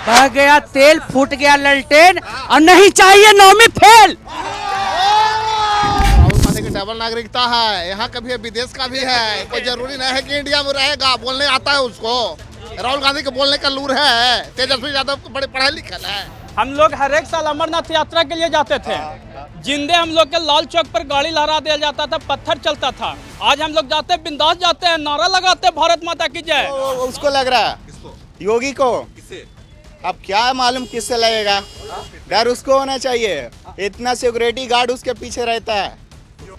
बह गया तेल, फूट गया ललटेन और नहीं चाहिए नौमी फेल। राहुल गांधी की डबल नागरिकता है, यहाँ का भी है, विदेश का भी है। कोई जरूरी नहीं है कि इंडिया में रहेगा, बोलने आता है उसको। राहुल गांधी के बोलने का लूर है। तेजस्वी यादव को बड़े पढ़े लिखे है। हम लोग हर एक साल अमरनाथ यात्रा के लिए जाते थे। जिंदे हम लोग के लाल चौक पर गाड़ी लहरा दिया जाता था, पत्थर चलता था। आज हम लोग जाते हैं, बिंदास जाते हैं, नारा लगाते हैं, भारत माता की जय। उसको लग रहा है योगी को। अब क्या मालूम किससे लगेगा, डर उसको होना चाहिए। इतना सिक्योरिटी गार्ड उसके पीछे रहता है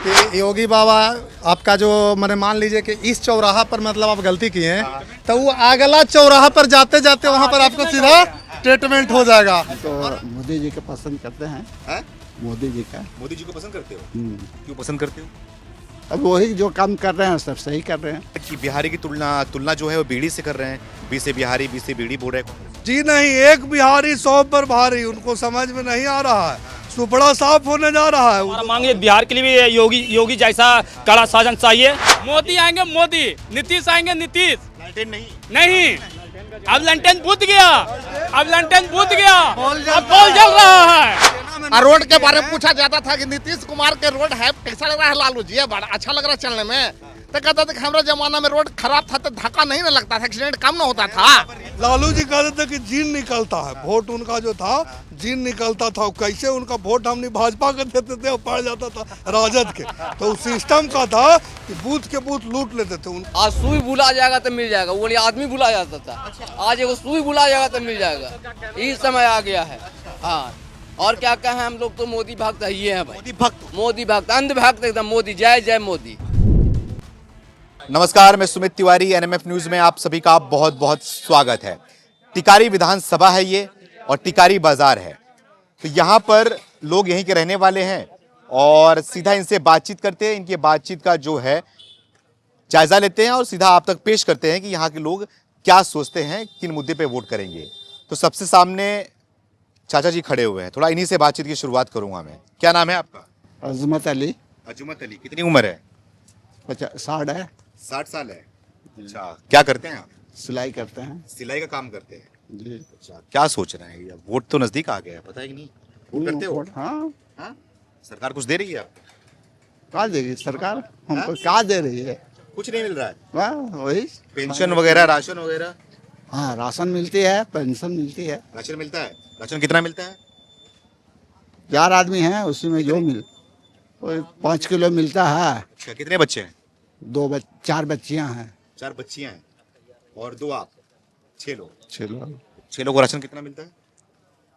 कि योगी बाबा आपका जो मैंने मान लीजिए कि इस चौराहा पर मतलब आप गलती किए हैं, तो वो अगला चौराहा पर जाते जाते वहाँ पर आपको सीधा ट्रीटमेंट हो जाएगा। तो मोदी जी को पसंद करते हैं। मोदी जी का। मोदी जी को पसंद करते हो? क्यों पसंद करते हो? अब वही जो काम कर रहे हैं सब सही कर रहे हैं। कि बिहारी की तुलना जो है वो बीड़ी से कर रहे हैं। बी से बिहारी, बी से बीड़ी बोल रहे हैं। जी नहीं, एक बिहारी 100 पर भारी, उनको समझ में नहीं आ रहा है। सुपड़ा साफ होने जा रहा है। हमारा मांग है बिहार के लिए भी योगी जैसा कड़ा शासन चाहिए। मोदी आएंगे मोदी, नीतीश आएंगे नीतीश। नहीं, अब लंटेन बूझ गया, अब पोल जल रहा है। रोड के बारे में पूछा जाता था कि नीतीश कुमार के रोड है, कैसा लग रहा है लालू जी? बड़ा अच्छा लग रहा है चलने में। तो कहता था कि हमारे जमाना में रोड खराब था तो धक्का नहीं न लगता था, एक्सीडेंट कम न होता था। लालू जी कहते थे कि जीन निकलता है, वोट उनका जो था जीन निकलता था। कैसे उनका वोट हमने भाजपा के देते थे और पड़ जाता था राजद के। तो उस सिस्टम का था कि बूथ के बूथ लूट लेते थे। आज सुई बुला जाएगा तो मिल जाएगा, वो आदमी बुला जाता था। आज एगो सुई बुला जाएगा तो मिल जाएगा, यही समय आ गया है। हाँ, और क्या कहें, हम लोग तो मोदी भक्त ही है भाई। मोदी भक्त अंधभक्त एकदम। मोदी जय जय मोदी। नमस्कार, मैं सुमित तिवारी, एनएमएफ न्यूज में आप सभी का बहुत बहुत स्वागत है। टिकारी विधानसभा है ये और टिकारी बाजार है, तो यहाँ पर लोग यहीं के रहने वाले हैं और सीधा इनसे बातचीत करते हैं। इनकी बातचीत का जो है जायजा लेते हैं और सीधा आप तक पेश करते हैं कि यहाँ के लोग क्या सोचते हैं, किन मुद्दे पे वोट करेंगे। तो सबसे सामने चाचा जी खड़े हुए हैं, थोड़ा इन्हीं से बातचीत की शुरुआत करूंगा मैं। क्या नाम है आपका? अजमत अली। अजमत अली, कितनी उम्र है? 60 है। 60 साल है। अच्छा, क्या करते हैं आप? सिलाई करते हैं। सिलाई का काम करते हैं जी। अच्छा, क्या सोच रहे हैं? वोट तो नजदीक आ गया है, पता है कि नहीं? वोट करते हो? हाँ। सरकार कुछ दे रही है आपको? क्या देगी सरकार हमको? क्या दे रही है? कुछ नहीं मिल रहा है। वाह, वही पेंशन वगैरह, राशन वगैरह? हाँ, राशन मिलती है, पेंशन मिलती है। राशन मिलता है? राशन कितना मिलता है? 4 आदमी हैं, उसी में जो 5 किलो मिलता है। अच्छा, कितने बच्चे हैं? 4 बच्चियां हैं। 4 बच्चियां हैं और 2 आप, 6 लोग। 6 लोग। 6 लोग को राशन कितना मिलता है?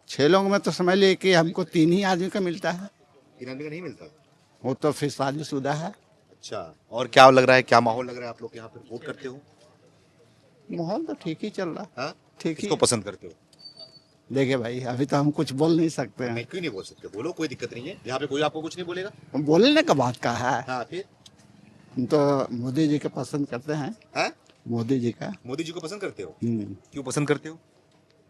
6 लोग में तो समझ लीजिए कि हमको 3 ही आदमी का मिलता है। 3 आदमी का नहीं मिलता? वो तो फिर शादीशुदा है। अच्छा, और क्या लग रहा है, क्या माहौल लग रहा है? आप लोग यहाँ पे वोट करते हो? माहौल तो ठीक ही चल रहा है। ठीक ही। किसको पसंद करते हो? देखिए भाई, अभी तो हम कुछ बोल नहीं सकते हैं। नहीं, क्यों नहीं बोल सकते? बोलो, कोई दिक्कत नहीं है। यहाँ पे कोई आपको कुछ नहीं बोलेगा। हम बोलने का बात का है। हाँ, फिर हम तो मोदी जी को पसंद करते हैं। हाँ? मोदी जी का। मोदी जी को पसंद करते हो? क्यों पसंद करते हो?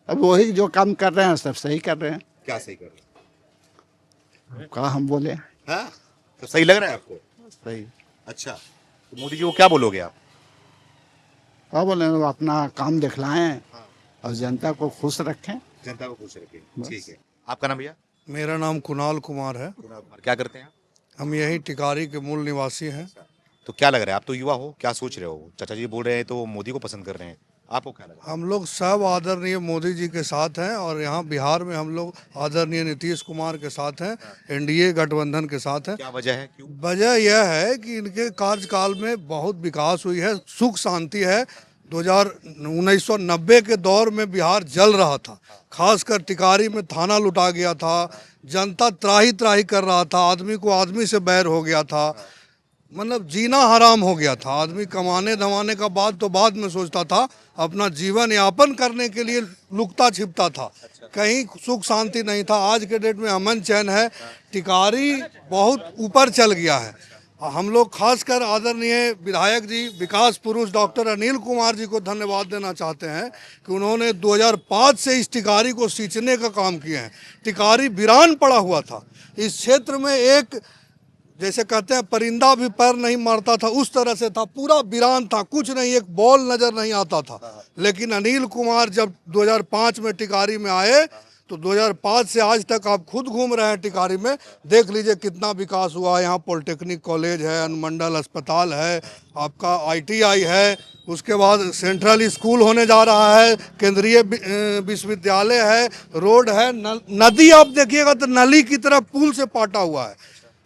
अब वही जो काम कर रहे हैं सब सही कर रहे हैं। क्या सही कर रहे हैं? क्या हम बोले? हाँ? सब सही लग रहा है आपको? सही। अच्छा, तो मोदी जी को क्या बोलोगे आप? क्या बोले, वो अपना काम दिखलाएं और जनता को खुश रखें। जनता को खुश रखें, ठीक है। आपका नाम भैया? मेरा नाम कुणाल कुमार है। क्या करते हैं आप? हम यही टिकारी के मूल निवासी हैं। तो क्या लग रहा है, आप तो युवा हो, क्या सोच रहे हो? चाचा जी बोल रहे हैं तो मोदी को पसंद कर रहे हैं, आपको क्या लग रहा है? हम लोग सब आदरणीय मोदी जी के साथ हैं और यहाँ बिहार में हम लोग आदरणीय नीतीश कुमार के साथ हैं, एनडीए गठबंधन के साथ हैं। क्या वजह है, क्यों? वजह यह है कि इनके कार्यकाल में बहुत विकास हुई है, सुख शांति है। 1990 के दौर में बिहार जल रहा था, खासकर टिकारी में थाना लुटा गया था, जनता त्राही त्राही कर रहा था, आदमी को आदमी से बैर हो गया था, मतलब जीना हराम हो गया था। आदमी कमाने धमाने का बाद में सोचता था, अपना जीवन यापन करने के लिए लुकता छिपता था, कहीं सुख शांति नहीं था। आज के डेट में अमन चैन है, टिकारी बहुत ऊपर चल गया है। हम लोग खासकर आदरणीय विधायक जी, विकास पुरुष डॉक्टर अनिल कुमार जी को धन्यवाद देना चाहते हैं कि उन्होंने 2005 से इस टिकारी को सींचने का काम किया है। टिकारी वीरान पड़ा हुआ था। इस क्षेत्र में एक जैसे कहते हैं परिंदा भी पैर नहीं मारता था उस तरह से था, पूरा वीरान था, कुछ नहीं, एक बॉल नजर नहीं आता था। लेकिन अनिल कुमार जब 2005 में टिकारी में आए तो 2005 से आज तक आप खुद घूम रहे हैं टिकारी में, देख लीजिए कितना विकास हुआ। यहाँ पॉलिटेक्निक कॉलेज है, अनुमंडल अस्पताल है, आपका ITI है, उसके बाद सेंट्रल स्कूल होने जा रहा है, केंद्रीय विश्वविद्यालय है, रोड है, नदी आप देखिएगा तो नली की तरह पुल से पाटा हुआ है।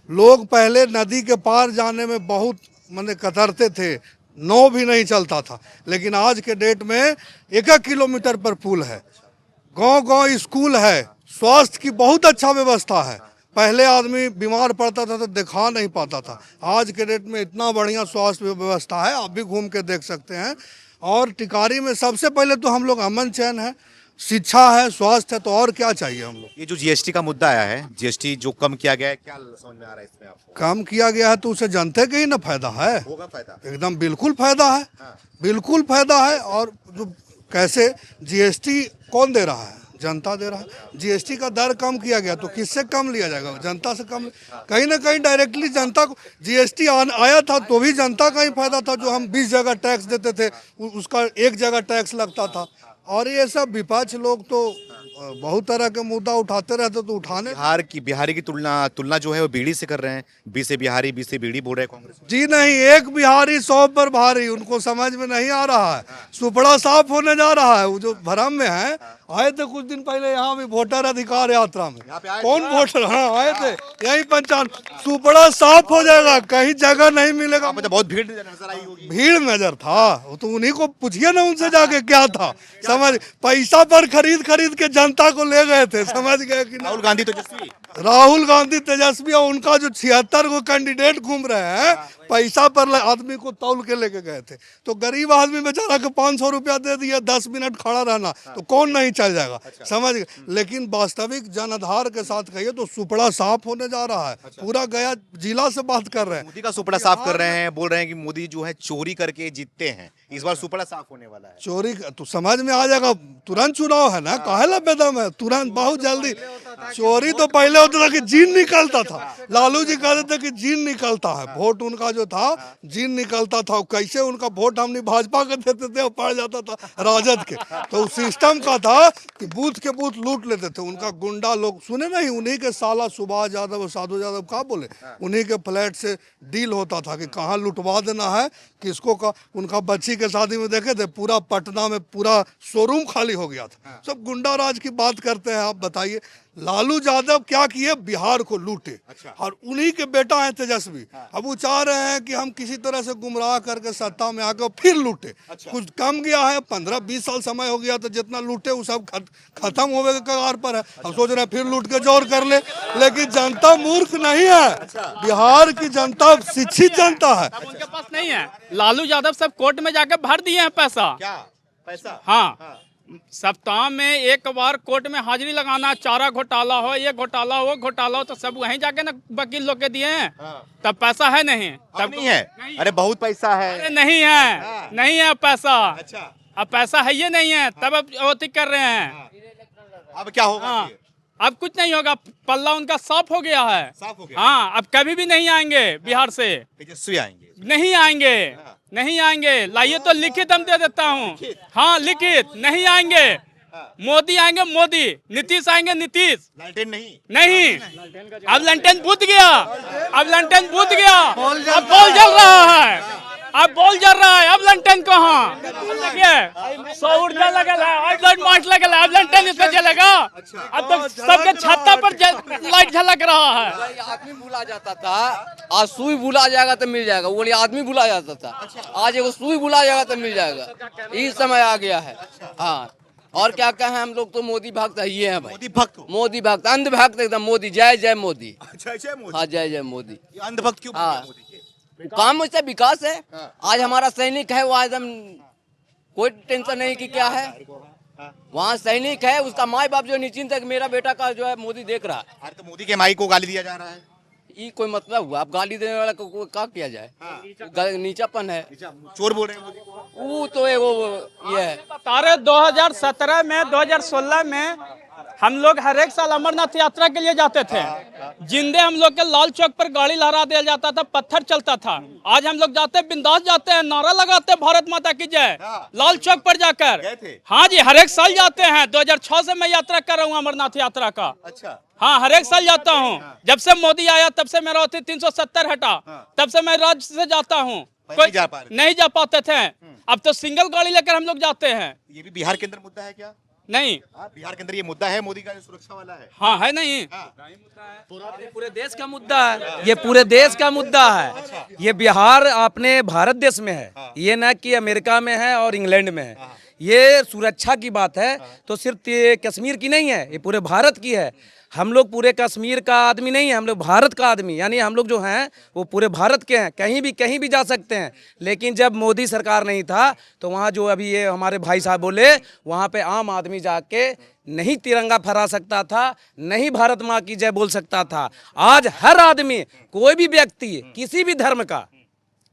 लोग पहले नदी के पार जाने में बहुत माने कतरते थे, नाव भी नहीं चलता था, लेकिन आज के डेट में 1-1 किलोमीटर पर पुल है, गांव-गांव स्कूल है, स्वास्थ्य की बहुत अच्छा व्यवस्था है। पहले आदमी बीमार पड़ता था तो दिखा नहीं पाता था, आज के डेट में इतना बढ़िया स्वास्थ्य व्यवस्था है, आप भी घूम के देख सकते हैं। और टिकारी में सबसे पहले तो हम लोग अमन चैन है, शिक्षा है, स्वास्थ्य है, तो और क्या चाहिए हम लोग। ये जो GST का मुद्दा आया है, GST जो कम किया गया है, क्या समझ में आ रहा है इसमें आपको? कम किया गया है तो उसे जनता के ही ना फायदा है, होगा फायदा, एकदम बिल्कुल फायदा है, बिल्कुल फायदा है। और जो कैसे GST कौन दे रहा है, जनता दे रहा है। GST का दर कम किया गया तो किससे कम लिया जाएगा, जनता से कम। कहीं ना कहीं डायरेक्टली जनता को GST आया था तो भी जनता का ही फायदा था। जो हम 20 जगह टैक्स देते थे उसका 1 जगह टैक्स लगता था। और ये सब विपक्ष लोग तो बहुत तरह के मुद्दा उठाते रहते, तो उठाने। बिहारी की तुलना जो है वो बीड़ी से कर रहे हैं, बी से बिहारी, बी से बीड़ी बोल रहे हैं कांग्रेस। जी नहीं, एक बिहारी 100 पर भारी, उनको समझ में नहीं आ रहा है। सुपड़ा साफ होने जा रहा है, वो जो भ्रम में है। आए थे कुछ दिन पहले यहाँ भी वोटर अधिकार यात्रा में, कौन वोटर, हाँ आए थे, यही पंचायत सुपड़ा साफ हो जाएगा, कहीं जगह नहीं मिलेगा। बहुत भीड़ नजर आई होगी। भीड़ नजर था, वो तो उन्हीं को पूछिए ना, उनसे जाके क्या था, समझ पैसा पर खरीद के जनता को ले गए थे, समझ गए कि राहुल गांधी तेजस्वी और उनका जो 76 को कैंडिडेट घूम रहे हैं, पैसा पर आदमी को तौल के लेके गए थे। तो गरीब आदमी बेचारा को 500 रुपया दे दिया, 10 मिनट खड़ा रहना, तो कौन नहीं चल जाएगा, समझ गए। लेकिन वास्तविक जन आधार के साथ कहिए तो सुपड़ा साफ होने जा रहा है। पूरा गया जिला से बात कर रहे हैं, मोदी का सुपड़ा साफ कर रहे हैं, बोल रहे हैं कि मोदी जो है चोरी करके जीतते हैं, इस बार सुपड़ा साफ होने वाला है। चोरी तो समझ में आ जाएगा, तुरंत चुनाव है ना, काहेला बेदम है, तुरंत बहुत जल्दी। चोरी तो पहले होता था कि जीन निकलता था, लालू जी कहते थे कि जीन निकलता है, वोट उनका जो था जीन निकलता था। कैसे उनका वोट हमने भाजपा के देते थे और पड़ जाता था राजद के। तो सिस्टम का था कि बूथ के बूथ लूट लेते थे, उनका गुंडा लोग सुने नहीं, उन्हीं के साला सुभाष यादव और साधु यादव का बोले, उन्हीं के फ्लैट से डील होता था कि कहाँ लुटवा देना है किसको का। उनका बच्ची के शादी में देखे थे, पूरा पटना में पूरा शोरूम खाली हो गया था। सब गुंडा राज की बात करते हैं। आप बताइए लालू यादव क्या किए, बिहार को लूटे, और उन्हीं के बेटा हैं तेजस्वी। अब वो चाह रहे हैं कि हम किसी तरह से गुमराह करके सत्ता में आकर फिर लूटे। कुछ कम गया है, 15-20 साल समय हो गया, तो जितना लूटे वो सब खत्म होने के कगार पर है। हम सोच रहे हैं फिर लूट के जोर कर ले, लेकिन जनता मूर्ख नहीं है, बिहार की जनता शिक्षित जनता है। उनके पास नहीं है, लालू यादव सब कोर्ट में जाकर भर दिए हैं पैसा। क्या पैसा? हाँ, सप्ताह में एक बार कोर्ट में हाजिरी लगाना, चारा घोटाला हो, ये घोटाला हो, घोटाला हो, तो सब वहीं जाके ना वकील लोग के दिए हैं। तब पैसा है नहीं, तब नहीं है। अरे बहुत पैसा है। अरे नहीं है, नहीं है पैसा। अब पैसा है ये नहीं है, तब अब अवधि कर रहे हैं। अब क्या होगा? अब कुछ नहीं होगा, पल्ला उनका साफ हो गया है। साफ हो गया। हाँ, अब कभी भी नहीं आएंगे बिहार से, तेजस्वी आएंगे? नहीं आएंगे, नहीं आएंगे। लाइए तो लिखित हम दे देता हूँ, हाँ लिखित, नहीं आएंगे। मोदी आएंगे, मोदी, नीतीश आएंगे, नीतीश। लालटेन नहीं, नहीं, अब लंटेन बूझ गया, अब लंटेन बूझ गया, अब बॉल जल रहा है, अब बॉल जल रहा है, अब लंटेन कहाँ? देखिए 100 ऊर्जा लगल है, अब लाइट मार्च लगल है, अब लंटेन इस पे जलेगा। अब तो सबके छत्ता पर लाइट झलक रहा है। आदमी भूला जाता था, आज सुई भूला जाएगा तो मिल जाएगा, वो वाली आदमी भूला जाता था, आज एगो सुई भूला जाएगा तो मिल जाएगा। यही समय आ गया है। हाँ, और क्या कहें, हम लोग तो मोदी भक्त ही है भाई। मोदी भक्त हो? मोदी भक्त, अंधभक्त एकदम। मोदी, जय जय मोदी। अच्छा, जय मोदी। हाँ, जय जय मोदी। ये अंधभक्त क्यों बोल रहे हैं मोदी के? काम उससे विकास है। आज हमारा सैनिक है, वो एकदम कोई टेंशन नहीं कि क्या है, वहाँ सैनिक है, उसका माँ बाप जो निश्चिंत है कि मेरा बेटा का जो है मोदी देख रहा है। अरे तो मोदी के माई को गाली दिया जा रहा है, ये कोई मतलब हुआ? अब गाली देने वाला को क्या किया जाए? नीचापन है, चोर बोल रहे हैं मोदी को। वो तो वो ये है। 2017 में 2016 में हम लोग हर एक साल अमरनाथ यात्रा के लिए जाते थे। जिंदे हम लोग के लाल चौक पर गाड़ी लहरा दिया जाता था, पत्थर चलता था। आज हम लोग जाते हैं, बिंदास जाते हैं, नारा लगाते हैं भारत माता की जय, लाल चौक पर जाकर। हाँ जी, हर एक साल जाते हैं। 2006 से मैं यात्रा कर रहा हूँ अमरनाथ यात्रा का। अच्छा, हाँ, हर एक साल जाता हूँ। जब से मोदी आया तब से मेरा 370 हटा, तब से मैं राज्य से जाता हूँ। कोई नहीं जा पाते थे, अब तो सिंगल गाड़ी लेकर हम लोग जाते हैं। ये भी बिहार के अंदर मुद्दा है क्या? नहीं, बिहार के अंदर ये मुद्दा है, मोदी का जो सुरक्षा वाला है। हाँ है नहीं, पूरे देश का मुद्दा है ये, पूरे देश का मुद्दा है ये। बिहार अपने भारत देश में है, ये ना कि अमेरिका में है और इंग्लैंड में है। ये सुरक्षा की बात है तो सिर्फ ये कश्मीर की नहीं है, ये पूरे भारत की है। हम लोग पूरे कश्मीर का आदमी नहीं है, हम लोग भारत का आदमी, यानी हम लोग जो हैं वो पूरे भारत के हैं। कहीं भी जा सकते हैं। लेकिन जब मोदी सरकार नहीं था तो वहाँ जो अभी ये हमारे भाई साहब बोले, वहाँ पे आम आदमी जाके नहीं तिरंगा फहरा सकता था, नहीं भारत माँ की जय बोल सकता था। आज हर आदमी, कोई भी व्यक्ति किसी भी धर्म का,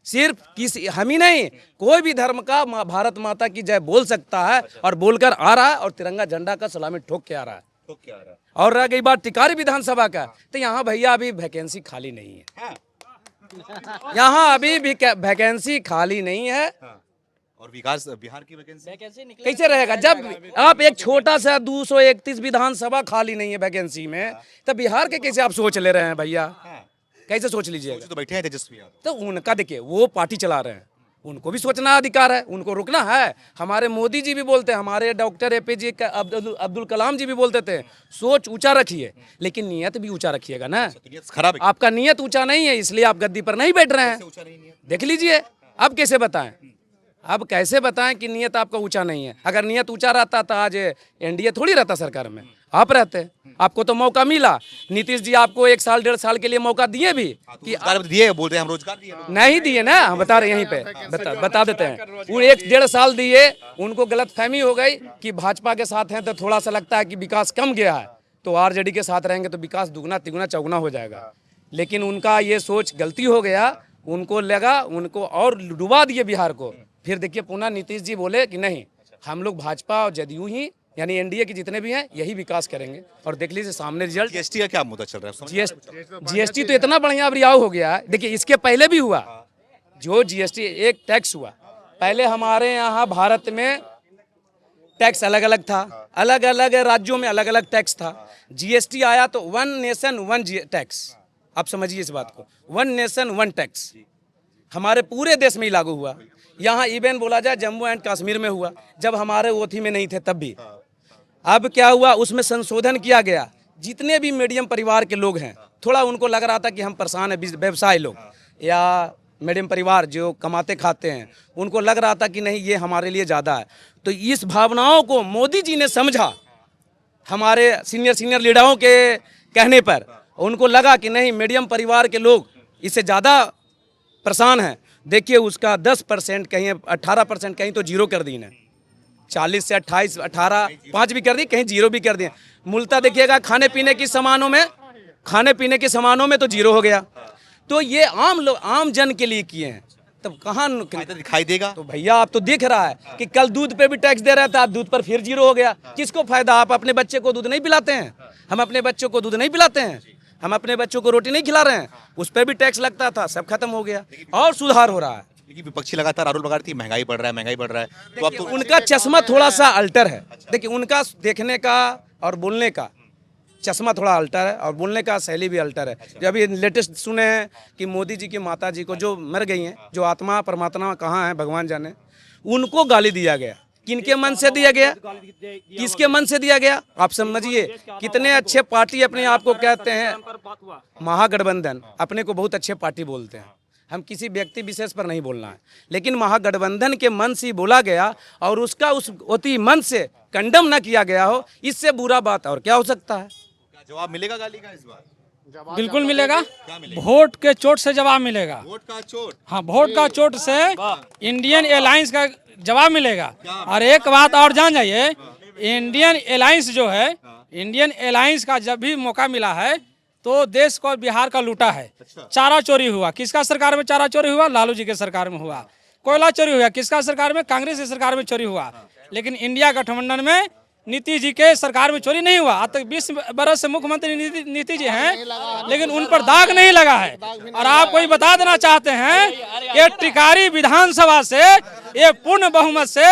सिर्फ किसी हम ही नहीं, कोई भी धर्म का भारत माता की जय बोल सकता है और बोलकर आ रहा है और तिरंगा झंडा का सलामी ठोक के आ रहा है। और रह गई बात टिकारी विधानसभा का, तो यहाँ भैया अभी वैकेंसी खाली नहीं है। यहाँ अभी भी वैकेंसी खाली नहीं है। और विकास बिहार की वैकेंसी कैसे रहेगा जब आप एक छोटा सा 231 विधानसभा खाली नहीं है वैकेंसी में, तब बिहार के कैसे आप सोच ले रहे हैं भैया? कैसे सोच लीजिएगा? तो बैठे हैं तेजस्वी यादव, तो उनका देखिए, वो पार्टी चला रहे हैं, उनको भी सोचना अधिकार है, उनको रुकना है। हमारे मोदी जी भी बोलते हैं, हमारे डॉक्टर APJ अब्दुल कलाम जी भी बोलते थे, सोच ऊंचा रखिए लेकिन नियत भी ऊंचा रखिएगा ना। खराब है। आपका नियत ऊंचा नहीं है, इसलिए आप गद्दी पर नहीं बैठ रहे हैं। देख लीजिए, अब कैसे बताएं, अब कैसे बताएं कि नियत आपका ऊंचा नहीं है? अगर नियत ऊंचा रहता तो आज NDA थोड़ी रहता सरकार में, आप रहते। आपको तो मौका मिला, नीतीश जी आपको 1 साल 1.5 साल के लिए मौका दिए भी कि दिए, बोल रहे हैं हम रोजगार दिए, नहीं दिए ना। हम बता रहे, यहीं पे बता देते हैं। वो 1-1.5 साल दिए, उनको गलतफहमी हो गई कि भाजपा के साथ हैं तो थोड़ा सा लगता है कि विकास कम गया है, तो RJD के साथ रहेंगे तो विकास दुगना तिगुना चौगुना हो जाएगा। लेकिन उनका ये सोच गलती हो गया, उनको लगा उनको और डुबा दिए बिहार को। फिर देखिए पुनः नीतीश जी बोले कि नहीं, हम लोग भाजपा और जदयू ही, यानी NDA के जितने भी हैं यही विकास करेंगे। और देख लीजिए सामने रिजल्ट। GST का क्या मुद्दा चल रहा है? GST तो इतना बढ़िया रियाव हो गया है। देखिए इसके पहले भी हुआ, जो GST एक टैक्स हुआ, पहले हमारे यहाँ भारत में टैक्स अलग अलग था, अलग अलग राज्यों में अलग अलग टैक्स था। GST आया तो 1 नेशन 1 टैक्स। आप समझिए इस बात को, 1 नेशन 1 टैक्स हमारे पूरे देश में ही लागू हुआ। यहाँ इवन बोला जाए जम्मू एंड कश्मीर में हुआ, जब हमारे ओथी में नहीं थे तब भी। अब क्या हुआ, उसमें संशोधन किया गया। जितने भी मीडियम परिवार के लोग हैं, थोड़ा उनको लग रहा था कि हम परेशान हैं, व्यवसाय लोग या मीडियम परिवार जो कमाते खाते हैं, उनको लग रहा था कि नहीं ये हमारे लिए ज़्यादा है। तो इस भावनाओं को मोदी जी ने समझा, हमारे सीनियर लीडरों के कहने पर उनको लगा कि नहीं मीडियम परिवार के लोग इससे ज़्यादा परेशान हैं। देखिए उसका 10% कहीं 18% कहीं तो जीरो कर दी ने, 40 से 28 18 5 भी कर दी, कहीं जीरो भी कर दिए। मूलतः देखिएगा खाने पीने के सामानों में तो जीरो हो गया। तो ये आम लोग, आम जन के लिए किए हैं, तब कहाँ दिखाई देगा? तो भैया आप तो देख रहा है कि कल दूध पे भी टैक्स दे रहा था, आज दूध पर फिर जीरो हो गया। किसको फायदा? आप अपने बच्चे को दूध नहीं पिलाते हैं, हम अपने बच्चों को दूध नहीं पिलाते हैं, हम अपने बच्चों को रोटी नहीं खिला रहे हैं, उस पर भी टैक्स लगता था, सब खत्म हो गया और सुधार हो रहा है। लेकिन विपक्षी लगातार आरोप लगा रही थी महंगाई बढ़ रहा है, तो अब तो उनका चश्मा थोड़ा सा अल्टर है। देखिए उनका देखने का और बोलने का चश्मा थोड़ा अल्टर है और बोलने का शैली भी अल्टर है। जब ये लेटेस्ट सुने हैं कि मोदी जी की माता जी को जो मर गई हैं, जो आत्मा परमात्मा कहाँ है भगवान जाने, उनको गाली दिया गया। किनके मन से दिया गया, किसके मन से दिया गया? आप समझिए कितने अच्छे पार्टी अपने आप को कहते हैं, महागठबंधन अपने को बहुत अच्छे पार्टी बोलते हैं। हम किसी व्यक्ति विशेष पर नहीं बोलना है, लेकिन महागठबंधन के मन से बोला गया और उसका उस अति मन से कंडम न किया गया हो, इससे बुरा बात और क्या हो सकता है? जवाब मिलेगा गाली का इस बार? बिल्कुल मिलेगा, वोट के चोट से जवाब मिलेगा। वोट का चोट? हाँ, वोट का चोट से इंडियन एलायंस का जवाब मिलेगा। और एक बात और जान जाइए, इंडियन एलायंस जो है, इंडियन एलायंस का जब भी मौका मिला है तो देश को बिहार का लूटा है। चारा चोरी हुआ, किसका सरकार में चारा चोरी हुआ? लालू जी के सरकार में हुआ। कोयला चोरी हुआ, किसका सरकार में? कांग्रेस की सरकार में चोरी हुआ। लेकिन इंडिया गठबंधन में नीतीश जी के सरकार में चोरी नहीं हुआ। आज तक 20 बरस से मुख्यमंत्री नीतीश जी हैं, लेकिन उन पर दाग नहीं लगा है। और आपको ये बता देना चाहते हैं, ये टिकारी विधानसभा से, ये पूर्ण बहुमत से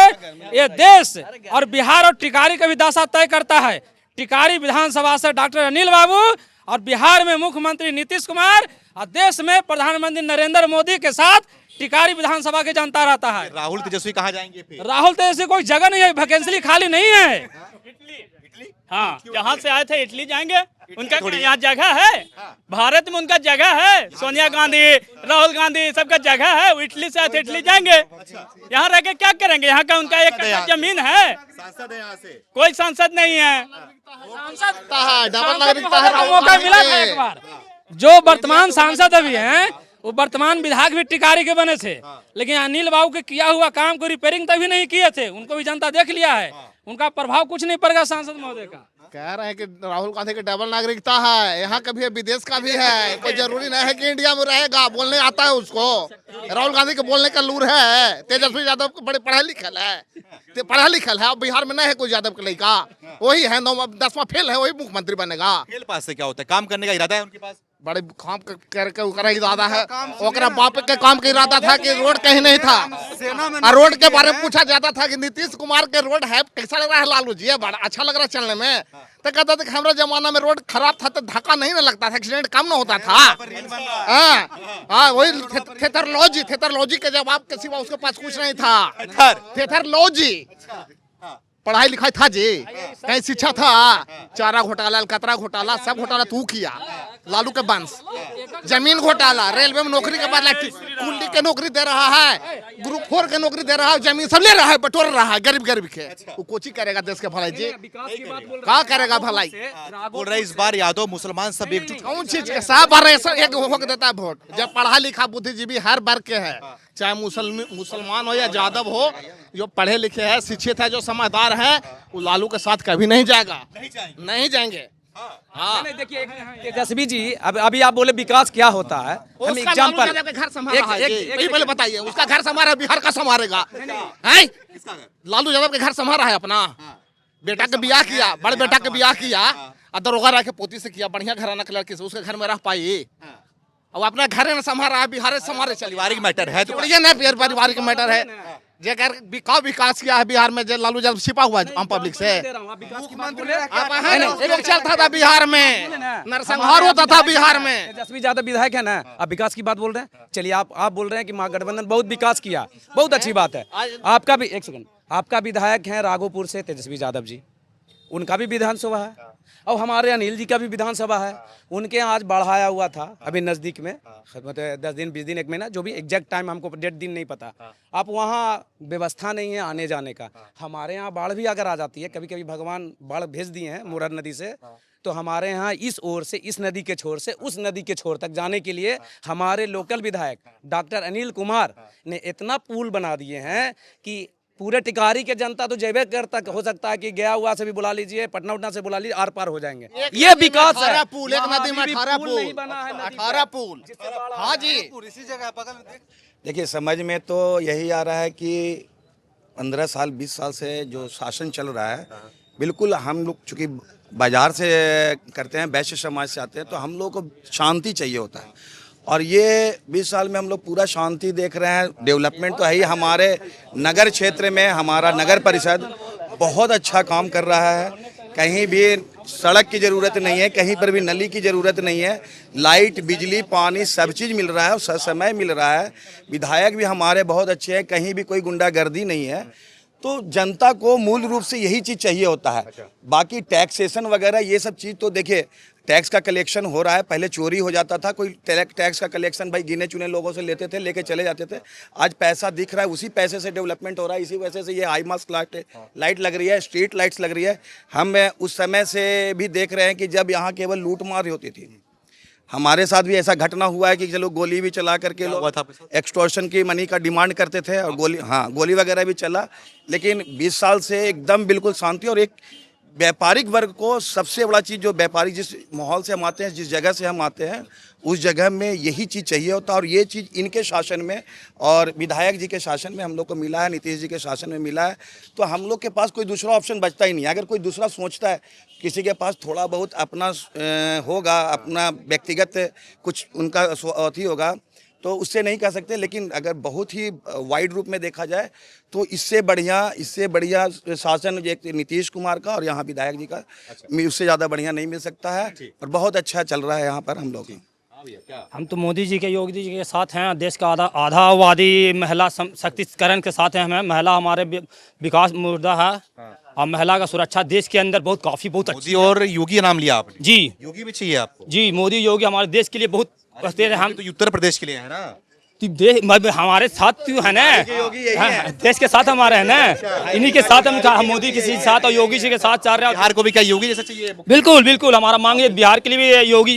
ये देश और बिहार और टिकारी का भी दशा तय करता है। टिकारी विधानसभा से डॉक्टर अनिल बाबू और बिहार में मुख्यमंत्री नीतीश कुमार और देश में प्रधानमंत्री नरेंद्र मोदी के साथ टिकारी विधानसभा के जनता रहता है। राहुल तेजस्वी कहाँ जाएंगे फिर? राहुल तेजस्वी कोई जगह नहीं है, वैकेंसी खाली नहीं है। हाँ, जहाँ से आए थे इटली जाएंगे, उनका यहाँ जगह है, भारत में उनका जगह है। सोनिया गांधी, राहुल गांधी सबका जगह है। वो इटली से आए थे, इटली जाएंगे। यहाँ रह के क्या करेंगे? यहाँ का उनका एक जमीन है, सांसद है यहाँ से? कोई सांसद नहीं है। डबल नागरिकता है, राहुल मौका गांधी मिला के। था एक बार। जो वर्तमान सांसद अभी हैं, वो वर्तमान विधायक भी टिकारी के बने थे, लेकिन अनिल बाबू के किया हुआ काम को रिपेयरिंग तभी नहीं किए थे। उनको भी जनता देख लिया है, उनका प्रभाव कुछ नहीं पड़ेगा सांसद महोदय का। कह रहे हैं कि राहुल गांधी की डबल नागरिकता है, यहाँ का भी है, विदेश का भी है। कोई जरूरी नहीं है कि इंडिया में रहेगा, बोलने आता है उसको। राहुल गांधी के बोलने का लूर है। तेजस्वी यादव को बड़े पढ़ा लिखल है, अब बिहार में नहीं है कोई यादव का लड़का। वही है 10वां फेल है, वही मुख्यमंत्री बनेगा। खेल पास से क्या होता है? काम करने का इरादा है उनके पास? बड़े काम करके ओकरा इरादा है। ओकरा बाप के काम का इरादा था कि रोड कहीं नहीं था, और रोड के बारे में पूछा जाता था कि नीतीश कुमार के रोड है, कैसा लग रहा है लालू जी? बड़ा अच्छा लग रहा है चलने में। तो कहता था कि हमारा जमाना में रोड खराब था तो धक्का नहीं ना लगता था, एक्सीडेंट कम ना होता था। हाँ, वही थेथरलॉजी के जवाब के सिवा उसके पास कुछ नहीं था। थेथरलॉजी पढ़ाई लिखाई था जी, कहीं शिक्षा था? चारा घोटाला, अलकतरा घोटाला, सब घोटाला तू किया। लालू के वंश, जमीन घोटाला, रेलवे में नौकरी के बाद कुल्ली के नौकरी दे रहा है, ग्रुप 4 के नौकरी दे रहा है, जमीन सब ले रहा है, बटोर रहा है गरीब के। वो कोची करेगा देश के भलाई जी? क्या करेगा भलाई? बोल रहे इस बार यादव मुसलमान सब एकजुट। कौन चीज के सब एक होक देता है वोट? जब पढ़ा लिखा बुद्धिजीवी हर वर्ग के है, चाहे मुसलमान हो या यादव हो, जो पढ़े लिखे हैं, शिक्षित है, जो समझदार है, वो लालू के साथ कभी नहीं जाएगा, नहीं जाएंगे। हाँ, देखिए तेजस्वी जी, अभी आप बोले विकास क्या होता है, हम उसका एग्जाम्पल लालू यादव के घर संभाला है जी। पहले बताइए, उसका घर संभाला, बिहार का संभालेगा? लालू यादव के घर संभाला है अपना? बेटा के बियाह किया, बड़े बेटा के बियाह किया, और दरोगा रह के पोती से किया, बढ़िया घराना के लड़के से, उसके घर में रह पाई? अब अपना घर में संभाला है, बिहार से संभाले चलिए। पारिवारिक मैटर है तो ये नहीं पारिवारिक मैटर है। जेकर विकास किया है बिहार में, जो लालू यादव छिपा हुआ है आम पब्लिक से। चलता था बिहार में, नरसंहार होता था बिहार में। तेजस्वी यादव विधायक है ना, आप विकास की बात बोल रहे हैं। चलिए आप बोल रहे हैं कि महागठबंधन बहुत विकास किया, बहुत अच्छी बात है। आपका भी, एक सेकंड, आपका विधायक है राघोपुर से तेजस्वी यादव जी, उनका भी विधानसभा है, और हमारे अनिल जी का भी विधानसभा है। उनके आज बढ़ाया हुआ था अभी नज़दीक में, 10 दिन 20 दिन 1 महीना, जो भी एग्जैक्ट टाइम हमको डेट दिन नहीं पता। आप वहाँ व्यवस्था नहीं है आने जाने का। हमारे यहाँ बाढ़ भी अगर आ जाती है, कभी कभी भगवान बाढ़ भेज दिए हैं मुरार नदी से, तो हमारे यहाँ इस ओर से, इस नदी के छोर से उस नदी के छोर तक जाने के लिए हमारे लोकल विधायक डॉक्टर अनिल कुमार ने इतना पुल बना दिए हैं कि पूरे टिकारी के जनता तो जैवे करता, हो सकता है कि गया हुआ से भी बुला लीजिए, पटना उटना से बुला लीजिए, आर पार हो जाएंगे। ये विकास है। पुल, एक नदी में 18 पुल, 18 पुल। हाँ जी, देखिए समझ में तो यही आ रहा है कि 15 साल 20 साल से जो शासन चल रहा है, बिल्कुल हम लोग चूँकि बाजार से करते हैं, वैश्य समाज से आते हैं, तो हम लोग को शांति चाहिए होता है। और ये 20 साल में हम लोग पूरा शांति देख रहे हैं। डेवलपमेंट तो है ही, हमारे नगर क्षेत्र में हमारा नगर परिषद बहुत अच्छा काम कर रहा है। कहीं भी सड़क की ज़रूरत नहीं है, कहीं पर भी नली की ज़रूरत नहीं है, लाइट बिजली पानी सब चीज़ मिल रहा है, समय मिल रहा है। विधायक भी हमारे बहुत अच्छे हैं, कहीं भी कोई गुंडागर्दी नहीं है। तो जनता को मूल रूप से यही चीज़ चाहिए होता है। बाकी टैक्सेशन वगैरह ये सब चीज़ तो देखिए, टैक्स का कलेक्शन हो रहा है, पहले चोरी हो जाता था, कोई टैक्स का कलेक्शन भाई गिने चुने लोगों से लेते थे, लेके चले जाते थे। आज पैसा दिख रहा है, उसी पैसे से डेवलपमेंट हो रहा है। इसी वजह से ये हाई मास्क लाइट लग रही है, स्ट्रीट लाइट्स लग रही है। हम उस समय से भी देख रहे हैं कि जब यहाँ केवल लूट मार होती थी। हमारे साथ भी ऐसा घटना हुआ है कि चलो गोली भी चला करके लोग एक्सटॉर्शन की मनी का डिमांड करते थे, और गोली वगैरह भी चला। लेकिन 20 साल से एकदम बिल्कुल शांति, और एक व्यापारिक वर्ग को सबसे बड़ा चीज़, जो व्यापारी जिस माहौल से हम आते हैं, जिस जगह से हम आते हैं, उस जगह में यही चीज़ चाहिए होता है। और ये चीज़ इनके शासन में और विधायक जी के शासन में हम लोग को मिला है, नीतीश जी के शासन में मिला है। तो हम लोग के पास कोई दूसरा ऑप्शन बचता ही नहीं। अगर कोई दूसरा सोचता है, किसी के पास थोड़ा बहुत अपना होगा, अपना व्यक्तिगत कुछ उनका अथी होगा, तो उससे नहीं कह सकते। लेकिन अगर बहुत ही वाइड रूप में देखा जाए तो इससे बढ़िया शासन एक नीतीश कुमार का और यहाँ विधायक जी का, उससे ज़्यादा बढ़िया नहीं मिल सकता है। और बहुत अच्छा चल रहा है यहाँ पर हम लोग। हम तो मोदी जी के, योगी जी के साथ हैं। देश का आधा आबादी महिला सशक्तिकरण के साथ हैं। हमें महिला हमारे विकास मुद्दा है और महिला का सुरक्षा देश के अंदर बहुत बहुत मोदी और योगी नाम लिया आपने? जी, योगी भी चाहिए आपको? जी, मोदी योगी हमारे देश के लिए बहुत हम तो उत्तर प्रदेश के लिए है ना? हमारे साथ क्यों है ना, देश के साथ हमारे है ना, इन्हीं के साथ हम मोदी के साथ और योगी जी के साथ चल रहे हैं। बिहार को भी क्या योगी जैसा चाहिए? बिल्कुल बिल्कुल, हमारा मांग है बिहार के लिए भी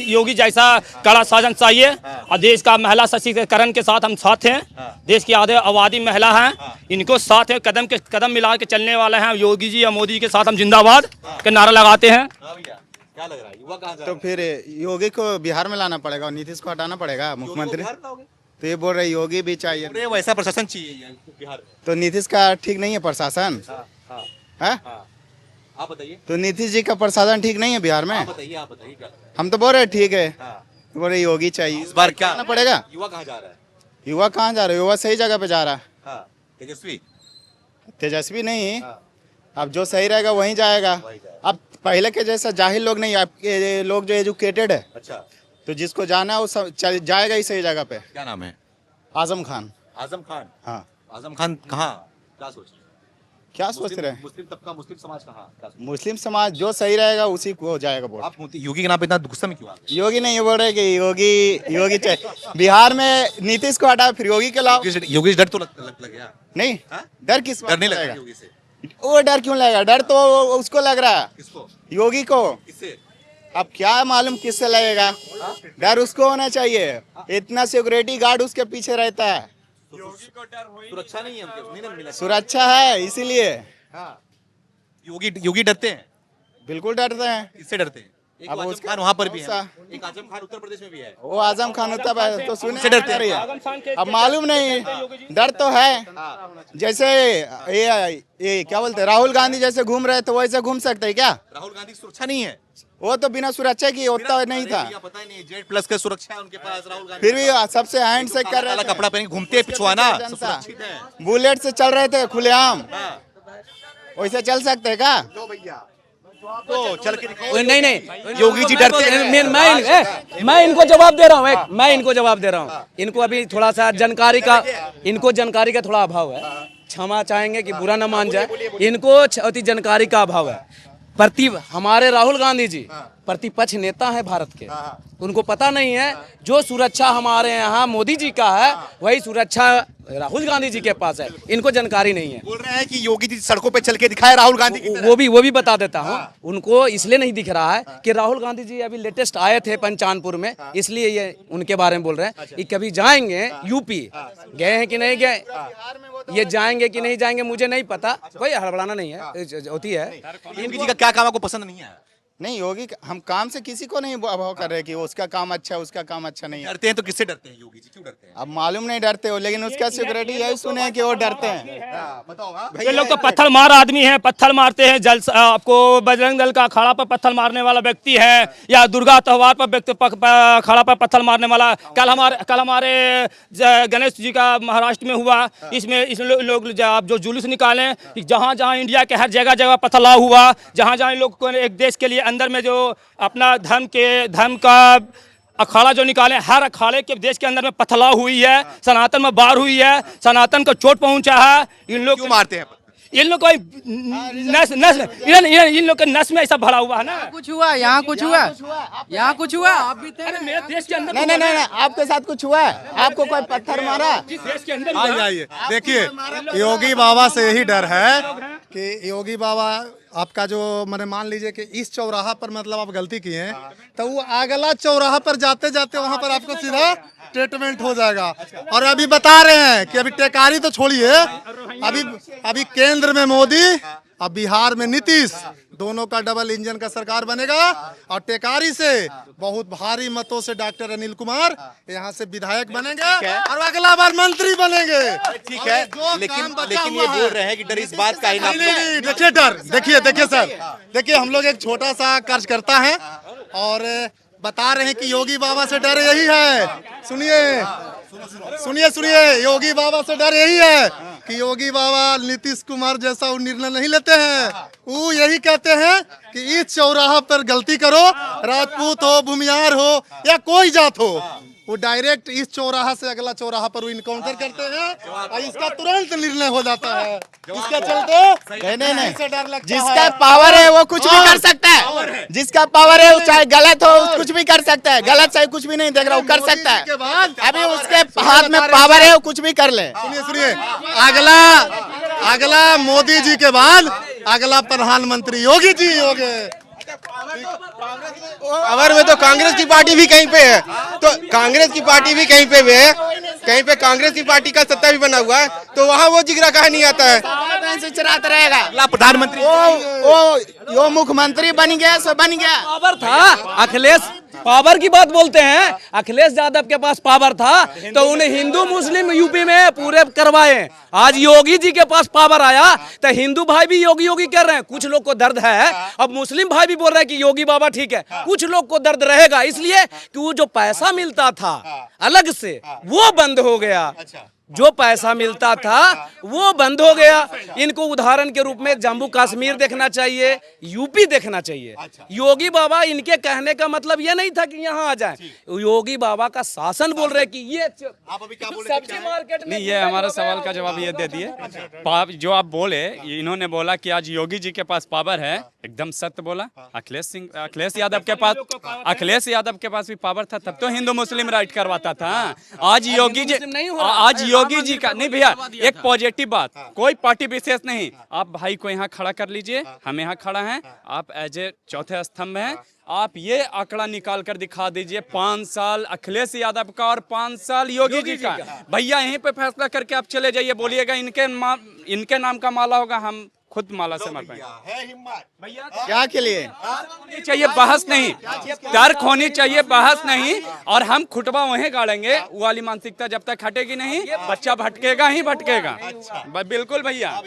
योगी जैसा कड़ा शासन चाहिए। और देश का महिला सशक्तिकरण के साथ हम साथ हैं। देश की आधे आबादी महिला हैं, इनको साथ है, कदम मिला के चलने वाले हैं। योगी जी और मोदी के साथ हम जिंदाबाद का नारा लगाते हैं। क्या लग रहा है, युवा कहाँ जा तो फिर योगी को बिहार में लाना पड़ेगा और नीतीश को हटाना पड़ेगा मुख्यमंत्री। तो ये बोल रहे योगी भी चाहिए, रहे? वैसा प्रशासन चाहिए बिहार में। तो नीतीश का ठीक नहीं है प्रशासन है? आप बताइए। तो नीतीश जी का प्रशासन ठीक नहीं है बिहार में? आप बताइए क्या? हम तो बोल रहे ठीक है, तो बोल रहे योगी चाहिए। इस बार क्या आना पड़ेगा? युवा कहाँ जा रहा है? युवा कहाँ जा रहा है? युवा सही जगह पे जा रहा है। तेजस्वी? तेजस्वी नहीं, अब जो सही रहेगा वहीं जाएगा। अब पहले के जैसा जाहिल लोग नहीं, आपके लोग जो एजुकेटेड है, अच्छा, तो जिसको जाना है वो जाएगा ही सही जगह पे। क्या नाम है? आजम खान। आजम खान? हाँ। आजम खान कहाँ? क्या सोच रहे हैं? क्या सोच रहे हैं? मुस्लिम तबका, मुस्लिम समाज कहाँ? मुस्लिम समाज जो सही रहेगा उसी को जाएगा वोट। आप योगी के नाम पे इतना गुस्सा में क्यों आ गए? योगी नहीं, ये बोल रहे कि योगी चाहिए बिहार में। नीतीश को हटा फिर योगी के लाओ। योगी से डर तो लग गया? नहीं, डर किस बात डर नहीं का लगा योगी से? वो डर क्यों लगेगा? डर तो उसको लग रहा है। किसको? योगी को। किससे? अब क्या मालूम किससे लगेगा? डर उसको होना चाहिए, इतना सिक्योरिटी गार्ड उसके पीछे रहता है। सुरक्षा नहीं है उनके, नहीं ना मिला। सुरक्षा है इसीलिए। योगी डरते हैं? बिल्कुल डरते हैं। किससे डरते हैं? एक अब आजम उसका- खान वहाँ पर भी है, उसका- एक आजम खान उत्तर प्रदेश में भी है। वो आजम खान उत्तर प्रदेश तो सुने उससे डरते हैं? रही है। अब मालूम नहीं, डर तो है। जैसे ये क्या बोलते हैं, राहुल गांधी जैसे घूम रहे तो वैसे घूम सकते हैं क्या? राहुल गांधी की सुरक्षा नहीं है? वो तो बिना सुरक्षा की उतना नहीं था। पता ही नहीं, जेड+ का सुरक्षा है उनके पास। राहुल गांधी फिर भी सबसे हैंड से कर रहे थे। कपड़ा पहन के घूमते हैं, पिछवाना जनता। सुरक्षित है। बुलेट से चल रहे थे खुलेआम, वैसे चल सकते हैं क्या? तो चल के दिखाओ। नहीं, योगी जी डरते हैं। मैं इनको जवाब दे रहा हूँ। मैं इनको जवाब दे रहा हूँ। इनको अभी थोड़ा सा जानकारी का थोड़ा अभाव है। क्षमा चाहेंगे कि बुरा न मान जाए, इनको अति जानकारी का अभाव है। हमारे राहुल गांधी जी प्रतिपक्ष नेता है भारत के, उनको पता नहीं है जो सुरक्षा हमारे यहाँ मोदी जी का है वही सुरक्षा राहुल गांधी जी के पास है, इनको जानकारी नहीं है। बोल रहे हैं कि योगी जी सड़कों पे चल के दिखाए राहुल गांधी की तरह। वो भी बता देता हूँ। उनको इसलिए नहीं दिख रहा है कि राहुल गांधी जी अभी लेटेस्ट आए थे पंचानपुर में, इसलिए ये उनके बारे में बोल रहे हैं कि कभी जाएंगे यूपी। गए हैं कि नहीं गए, ये जाएंगे कि नहीं जाएंगे मुझे नहीं पता, कोई हड़बड़ाना नहीं है, होती है। योगी जी का क्या काम आपको पसंद नहीं है? नहीं, योगी हम काम से किसी को नहीं अभाव कर रहे कि उसका काम अच्छा है उसका काम अच्छा नहीं है। डरते हैं तो किससे डरते हैं? योगी जी क्यों डरते हैं? अब मालूम नहीं डरते हो, लेकिन उसका सिक्योरिटी यही सुने हैं कि वो डरते हैं। बताओ। ये लोग तो पत्थर मार आदमी हैं, पत्थर मारते हैं। आपको बजरंग दल का अखाड़ा पर पत्थर मारने वाला व्यक्ति है, या दुर्गा त्योहार पर व्यक्ति अखाड़ा पर पत्थर मारने वाला। कल हमारे गणेश जी का महाराष्ट्र में हुआ। इसमें लोग जो जुलूस निकाले, जहाँ जहाँ इंडिया के हर जगह पथराव हुआ, जहाँ जहाँ लोग को एक देश के लिए अंदर में जो अपना धर्म का अखाड़ा जो निकाले, हर अखाड़े के देश के अंदर में पथराव हुई है। सनातन में बाढ़ हुई है, सनातन को चोट पहुंचा है। इन लोग क्यों मारते हैं? इन लोग को इन लोग के नस में ऐसा भरा हुआ है ना। कुछ हुआ यहाँ, कुछ हुआ यहाँ, कुछ हुआ। आप भी थे अरे मेरे देश के अंदर नहीं, आपके साथ कुछ हुआ है? आपको कोई पत्थर मारा? देश के अंदर आइए देखिए, योगी बाबा से यही डर है कि योगी बाबा आपका जो मैंने मान लीजिए कि इस चौराहा पर मतलब आप गलती किए हैं, तो वो अगला चौराहा पर जाते जाते वहां पर आपको सीधा ट्रीटमेंट हो जाएगा। और अभी बता रहे हैं कि अभी टेकारी तो छोड़िए, अभी केंद्र में मोदी, अब बिहार में नीतीश, दोनों का डबल इंजन का सरकार बनेगा और टेकारी से बहुत भारी मतों से डॉक्टर अनिल कुमार यहाँ से विधायक बनेंगे और अगला बार मंत्री बनेंगे। ठीक है, लेकिन ये बोल रहे हैं कि डर इस बात का ही ना। नहीं, देखिए डर, देखिए सर, देखिए हम लोग एक छोटा सा कार्यकर्ता है और बता रहे हैं कि योगी बाबा से डर यही है। सुनिए, योगी बाबा से डर यही है कि योगी बाबा नीतीश कुमार जैसा वो निर्णय नहीं लेते हैं। वो यही कहते हैं कि इस चौराहा पर गलती करो, राजपूत हो, भूमियार हो या कोई जात हो, वो डायरेक्ट इस चौराहा से अगला चौराहा पर वो इनकाउंटर करते हैं और इसका तुरंत निर्णय हो जाता है। इसके चलते नहीं से डर लगता जिसका पावर है वो कुछ भी कर सकता है, जिसका पावर है वो चाहे गलत हो कुछ भी कर सकता है, गलत सही कुछ भी नहीं देख रहा, वो कर सकता है। अभी उसके हाथ में पावर है, वो कुछ भी कर ले। सुनिए, अगला मोदी जी के बाद अगला प्रधानमंत्री योगी जी होंगे। पावर में तो कांग्रेस की पार्टी भी कहीं पे है, तो कांग्रेस की पार्टी भी कहीं पे है, कहीं पे कांग्रेस की पार्टी का सत्ता भी बना हुआ है, तो वहाँ वो जिगरा कहा नहीं आता है। चिराता रहेगा अगला प्रधानमंत्री वो मुख्यमंत्री बन गया, सो बन गया। पावर था अखिलेश, पावर की बात बोलते हैं, अखिलेश यादव के पास पावर था तो उन्हें हिंदू मुस्लिम यूपी में पूरे करवाए। आज योगी जी के पास पावर आया तो हिंदू भाई भी योगी योगी कर रहे हैं। कुछ लोग को दर्द है, अब मुस्लिम भाई भी बोल रहे हैं कि योगी बाबा ठीक है। कुछ लोग को दर्द रहेगा इसलिए कि वो जो पैसा मिलता था अलग से वो बंद हो गया। जो पैसा मिलता था वो बंद हो गया। इनको उदाहरण के रूप में जम्मू कश्मीर देखना चाहिए, यूपी देखना चाहिए। योगी बाबा इनके कहने का मतलब ये नहीं था कि यहाँ आ जाए, योगी बाबा का शासन बोल रहे कि ये सब्जी मार्केट में। नहीं, ये हमारा सवाल का जवाब ये दे दिए। जो आप बोले, इन्होंने बोला कि आज योगी जी के पास पावर है, एकदम सत्य बोला। अखिलेश यादव के पास भी पावर था, तब तो हिंदू मुस्लिम राइट करवाता था। आज योगी जी का नहीं भैया, एक पॉजिटिव बात, कोई पार्टी विशेष नहीं। आप भाई को यहाँ खड़ा कर लीजिए, हम यहाँ खड़ा हैं, आप एज ए चौथे स्तंभ हैं। आप ये आंकड़ा निकाल कर दिखा दीजिए, 5 साल अखिलेश यादव का और 5 साल योगी जी का। भैया यहीं पे फैसला करके आप चले जाइए, बोलिएगा इनके नाम का माला होगा, हम खुद माला से मर पाएंगे। क्या के लिए चाहिए बहस नहीं, तर्क होनी चाहिए, बहस नहीं। और हम खुटबा वहीं गाड़ेंगे, वो वाली मानसिकता जब तक हटेगी नहीं, बच्चा भटकेगा ही भटकेगा। बिल्कुल भैया।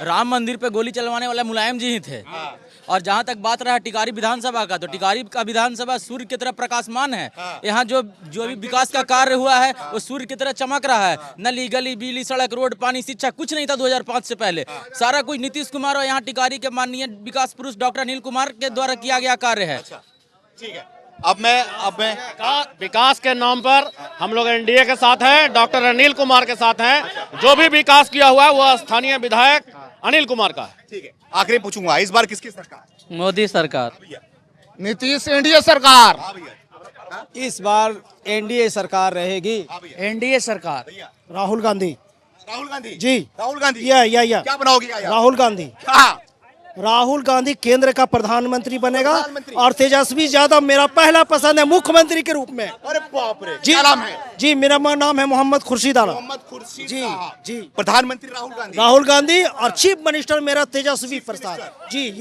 राम मंदिर पे गोली चलवाने वाले मुलायम जी ही थे। और जहाँ तक बात रहा टिकारी विधानसभा का, तो टिकारी का विधानसभा सूर्य की तरह प्रकाशमान है। यहाँ जो भी विकास का कार्य हुआ है वो सूर्य की तरह चमक रहा है। नली गली बिजली सड़क रोड पानी शिक्षा कुछ नहीं था 2005 से पहले, सारा कुछ नीतीश कुमार और यहाँ टिकारी के माननीय विकास पुरुष डॉक्टर अनिल कुमार के द्वारा किया गया कार्य है। ठीक है, अब मैं विकास के नाम पर हम लोग एनडीए के साथ हैं, डॉक्टर अनिल कुमार के साथ हैं। जो भी विकास किया हुआ है वो स्थानीय विधायक अनिल कुमार का है। ठीक है, आखिरी पूछूंगा, इस बार किसकी सरकार? मोदी सरकार। नीतीश एनडीए सरकार। इस बार एनडीए सरकार रहेगी। एनडीए सरकार। राहुल गांधी जी। राहुल गांधी या क्या बनाओगे? राहुल गांधी। राहुल गांधी केंद्र का प्रधानमंत्री बनेगा और तेजस्वी यादव मेरा पहला पसंद है मुख्यमंत्री के रूप में। अरे बाप रे, जी, क्या नाम है? जी मेरा नाम है मोहम्मद खुर्शीद आलम। मोहम्मद खुर्शीद। जी। प्रधानमंत्री राहुल गांधी और चीफ मिनिस्टर मेरा तेजस्वी प्रसाद जी।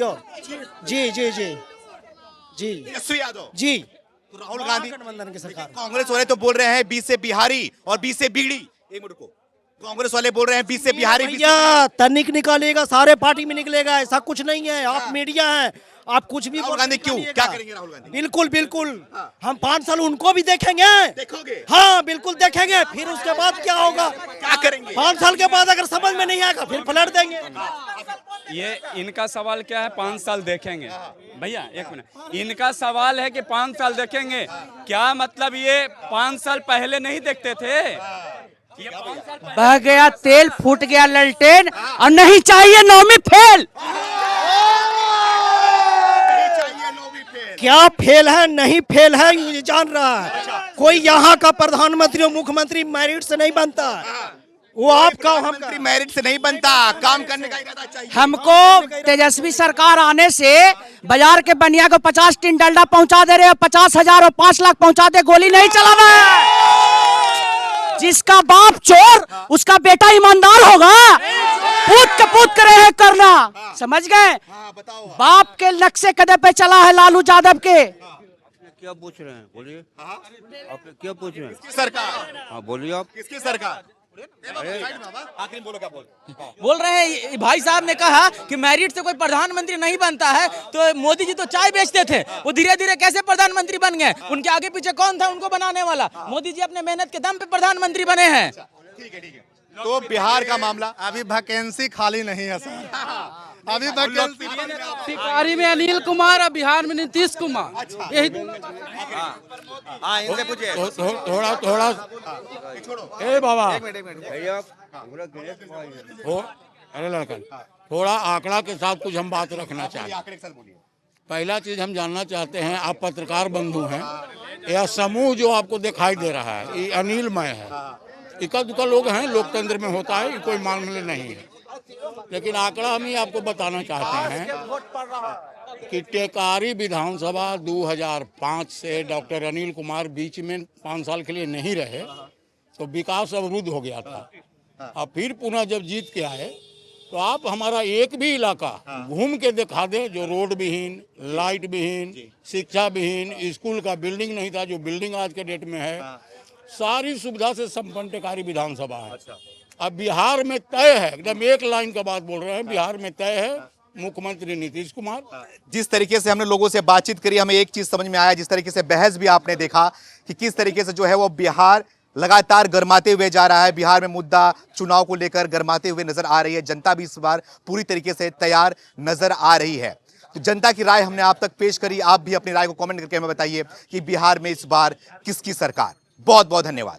तेजस्वी यादव जी। तो राहुल गांधी गठबंधन की सरकार। कांग्रेस वाले तो बोल रहे हैं 20 से बिहारी और 20 से बीड़ी। एक मिनट को, कांग्रेस वाले बोल रहे हैं 20 से बिहारी। भैया तनिक निकालेगा, सारे पार्टी में निकलेगा, ऐसा कुछ नहीं है। आप मीडिया है, आप कुछ भी। राहुल गांधी क्यों, क्या करेंगे राहुल गांधी? बिल्कुल हम 5 साल उनको भी देखेंगे। देखोगे? हाँ बिल्कुल देखेंगे। फिर उसके बाद क्या होगा, क्या करेंगे? 5 साल के बाद अगर समझ में नहीं आएगा फिर पलट देंगे। ये इनका सवाल क्या है, 5 साल देखेंगे। भैया एक मिनट, इनका सवाल है कि 5 साल देखेंगे, क्या मतलब ये 5 साल पहले नहीं देखते थे? बह गया तेल, फूट गया ललटेन और नहीं चाहिए नौवीं फेल। क्या फेल है, नहीं फेल है, ये जान रहा है। कोई यहाँ का प्रधानमंत्री और मुख्यमंत्री मेरिट से नहीं बनता, वो आपका प्रधानमंत्री मेरिट से नहीं बनता, काम करने का इरादा चाहिए। हमको तेजस्वी सरकार आने से बाजार के बनिया को 50 टिन डलडा पहुंचा दे रहे हैं, 50,000 और 5 लाख पहुंचा दे, गोली नहीं चलाना है। जिसका बाप चोर उसका बेटा ईमानदार होगा। कूद कपूत करे हैं करना, समझ गए। बाप के नक्शे कदम पे चला है लालू यादव के। क्या पूछ रहे हैं, बोलिए आप क्या पूछ रहे हैं। सरकार, हाँ बोलिए आप। किसकी सरकार? आखिरी बोलो क्या बोल रहे हैं भाई साहब ने कहा कि मेरिट से कोई प्रधानमंत्री नहीं बनता है, तो मोदी जी तो चाय बेचते थे, वो धीरे धीरे कैसे प्रधानमंत्री बन गए? उनके आगे पीछे कौन था उनको बनाने वाला? मोदी जी अपने मेहनत के दम पे प्रधानमंत्री बने हैं। ठीक है। तो बिहार का मामला अभी वैकेंसी खाली नहीं है सर, अभी वैकेंसी टिकारी में अनिल कुमार और बिहार में नीतीश कुमार, यही इनसे पूछिए। थोड़ा ए बाबा अरे लड़का, थोड़ा आंकड़ा के साथ कुछ हम बात रखना चाहते हैं। पहला चीज हम जानना चाहते हैं, आप पत्रकार बंधु हैं, यह समूह जो आपको दिखाई दे रहा है ये अनिलमय है। इक्का दुक्का लोग हैं, लोकतंत्र में होता है, ये कोई मामले नहीं है। लेकिन आंकड़ा हम ही आपको बताना चाहते हैं कि टेकारी विधानसभा 2005 से डॉक्टर अनिल कुमार बीच में 5 साल के लिए नहीं रहे तो विकास अवरुद्ध हो गया था। अब फिर पुनः जब जीत के आए तो आप हमारा एक भी इलाका घूम के दिखा दें जो रोड विहीन, लाइट विहीन, शिक्षा विहीन, स्कूल का बिल्डिंग नहीं था जो बिल्डिंग आज के डेट में है, सारी सुविधा से संपन्न टेकारी विधानसभा है। अब बिहार में तय है, एकदम एक लाइन का बात बोल रहे हैं, बिहार में तय है मुख्यमंत्री नीतीश कुमार। जिस तरीके से हमने लोगों से बातचीत करी, हमें एक चीज समझ में आया, जिस तरीके से बहस भी आपने देखा कि किस तरीके से जो है वो बिहार लगातार गरमाते हुए जा रहा है। बिहार में मुद्दा चुनाव को लेकर गरमाते हुए नजर आ रही है। जनता भी इस बार पूरी तरीके से तैयार नजर आ रही है। तो जनता की राय हमने आप तक पेश करी। आप भी अपनी राय को कमेंट करके हमें बताइए कि बिहार में इस बार किसकी सरकार। बहुत बहुत धन्यवाद।